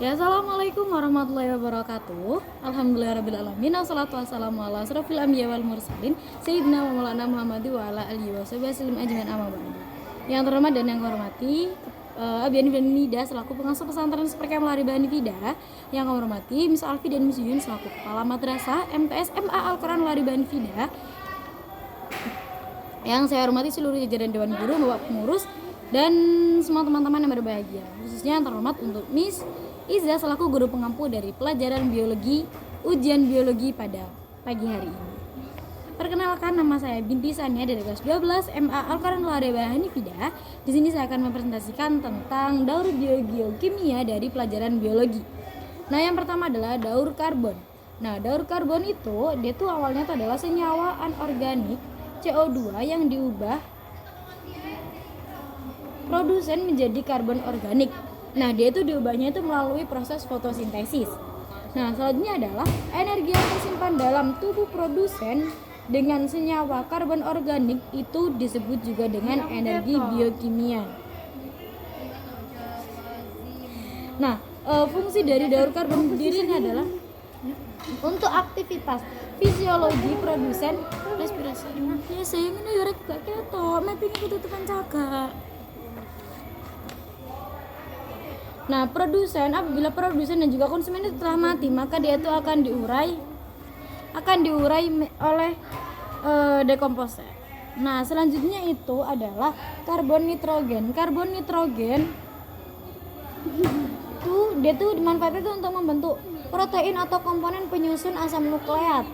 Ya, assalamualaikum warahmatullahi wabarakatuh. Alhamdulillahirabbil alamin. Wassalatu wassalamu ala asrofil anbiya wal mursalin sayyidina wa maulana Muhammad wa ala alihi wasallam ajmain amma ba'du. Yang terhormat dan yang kehormati Abiani dan Nida selaku pengasuh pesantren Seperti Melari Bani Fida, yang kami hormati Miss Alfi dan Miss Yun selaku kepala madrasah MTS MA Al-Quran Lari Bani Fida, yang saya hormati seluruh jajaran dewan guru, bapak pengurus, dan semua teman-teman yang berbahagia, khususnya yang terhormat untuk Miss Iza selaku guru pengampu dari pelajaran biologi ujian biologi pada pagi hari ini. Perkenalkan, nama saya Binti Sania dari kelas 12 MA Al-Quran Lari Bani Fida. Di sini saya akan mempresentasikan tentang daur biokimia dari pelajaran biologi. Nah, yang pertama adalah daur karbon. Nah, daur karbon itu dia tuh awalnya tuh adalah senyawa anorganik CO2 yang diubah produsen menjadi karbon organik. Nah, dia itu diubahnya itu melalui proses fotosintesis. Nah, selanjutnya adalah energi yang tersimpan dalam tubuh produsen dengan senyawa karbon organik itu disebut juga dengan energi biokimia. Nah, fungsi dari daur karbon sendiri ini adalah untuk aktivitas fisiologi produsen respirasi. Ya, saya ini yorek gak ketok, mapping ketutupan cagak. Nah, apabila produsen dan juga konsumen itu telah mati, maka dia itu akan diurai oleh dekomposer. Nah, selanjutnya itu adalah karbon nitrogen. Karbon nitrogen itu dia tuh dimanfaatkan itu untuk membentuk protein atau komponen penyusun asam nukleat,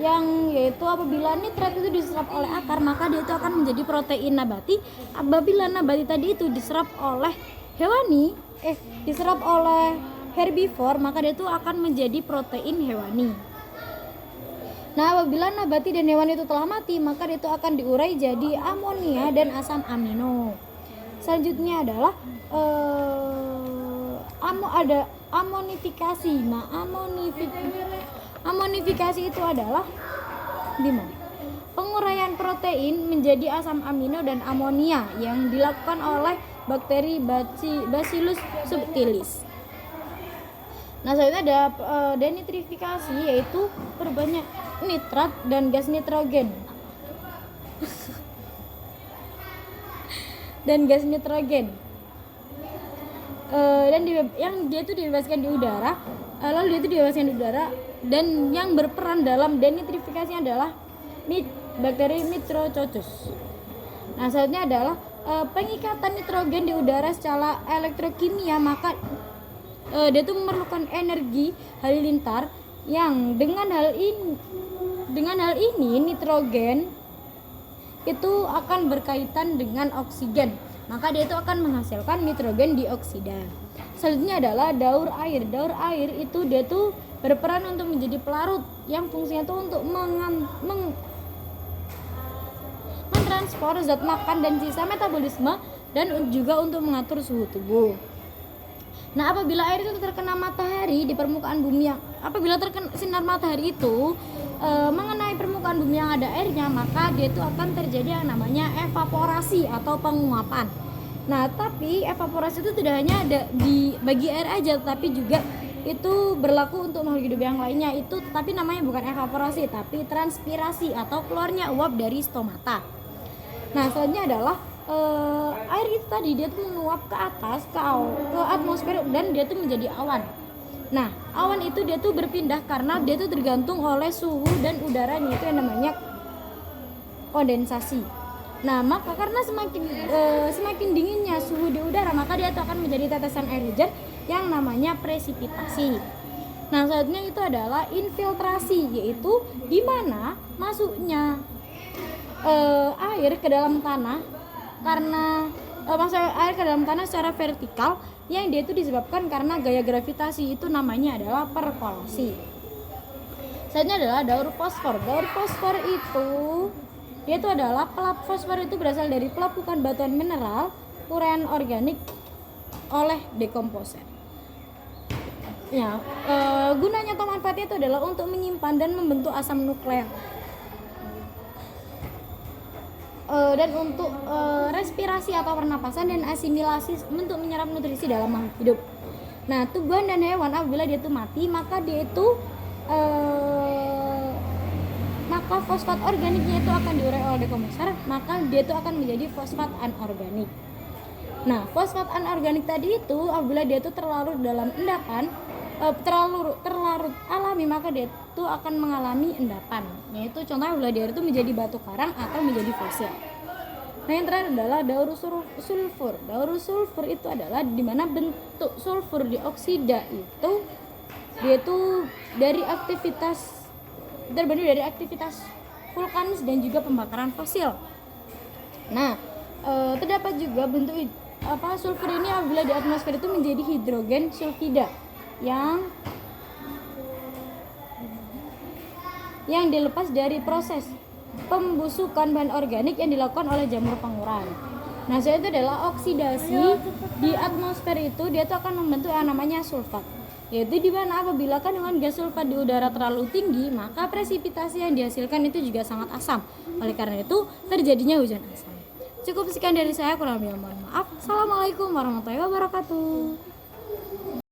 yang yaitu apabila nitrat itu diserap oleh akar, maka dia itu akan menjadi protein nabati. Apabila nabati tadi itu diserap oleh diserap oleh herbivore, maka dia itu akan menjadi protein hewani. Nah, apabila nabati dan hewani itu telah mati, maka dia itu akan diurai jadi amonia dan asam amino. Selanjutnya adalah ada amonifikasi. Nah, amonifikasi itu adalah penguraian protein menjadi asam amino dan amonia yang dilakukan oleh bakteri Bacillus subtilis. Nah, selanjutnya ada denitrifikasi, yaitu perbanyak nitrat dan gas nitrogen. Dan yang dia itu dibebaskan di udara, dan yang berperan dalam denitrifikasi adalah bakteri Mitrococcus. Nah, selanjutnya adalah pengikatan nitrogen di udara secara elektrokimia, maka dia itu memerlukan energi halilintar yang dengan hal ini nitrogen itu akan berkaitan dengan oksigen, maka dia itu akan menghasilkan nitrogen dioksida. Selanjutnya adalah daur air. Daur air itu dia tuh berperan untuk menjadi pelarut yang fungsinya itu untuk mentransport zat makan dan sisa metabolisme, dan juga untuk mengatur suhu tubuh. Nah, apabila air itu terkena matahari di permukaan bumi, apabila terkena sinar matahari itu mengenai permukaan bumi yang ada airnya, maka dia itu akan terjadi yang namanya evaporasi atau penguapan. Nah, tapi evaporasi itu tidak hanya ada bagi air aja, tapi juga itu berlaku untuk makhluk hidup yang lainnya. Itu tapi namanya bukan evaporasi, tapi transpirasi atau keluarnya uap dari stomata. Nah, selanjutnya adalah air itu tadi dia tuh menguap ke atas ke atmosfer, dan dia tuh menjadi awan. Nah, awan itu dia tuh berpindah karena dia tuh tergantung oleh suhu dan udaranya, itu yang namanya kondensasi. Nah, maka karena semakin dinginnya suhu di udara, maka dia tuh akan menjadi tetesan air hujan yang namanya presipitasi. Nah, selanjutnya itu adalah infiltrasi, yaitu di mana masuknya air ke dalam tanah karena air ke dalam tanah secara vertikal, yang dia itu disebabkan karena gaya gravitasi, itu namanya adalah perkolasi. Selanjutnya adalah daur fosfor. Daur fosfor itu dia itu adalah fosfor itu berasal dari pelapukan batuan mineral uraian organik oleh dekomposer. Ya, gunanya atau manfaatnya itu adalah untuk menyimpan dan membentuk asam nukleat. Dan untuk respirasi atau pernapasan dan asimilasi untuk menyerap nutrisi dalam makhluk hidup. Nah, tumbuhan dan hewan apabila dia itu mati, maka dia itu maka fosfat organiknya itu akan diurai oleh dekomposer, maka dia itu akan menjadi fosfat anorganik. Nah, fosfat anorganik tadi itu apabila dia itu terlarut dalam endapan, terlarut alami, maka dia itu akan mengalami endapan. Yaitu contohnya apabila dia itu menjadi batu karang atau menjadi fosil. Nah, yang terakhir adalah daur sulfur. Daur sulfur itu adalah di mana bentuk sulfur dioksida itu dia itu terbentuk dari aktivitas vulkanis dan juga pembakaran fosil. Nah, terdapat juga bentuk sulfur ini apabila di atmosfer itu menjadi hidrogen sulfida yang dilepas dari proses pembusukan bahan organik yang dilakukan oleh jamur pengurai. Nah, itu adalah oksidasi di atmosfer itu dia itu akan membentuk yang namanya sulfat. Yaitu di mana apabila kandungan gas sulfat di udara terlalu tinggi, maka presipitasi yang dihasilkan itu juga sangat asam. Oleh karena itu terjadinya hujan asam. Cukup sekian dari saya, kurang lebih mohon maaf. Assalamualaikum warahmatullahi wabarakatuh.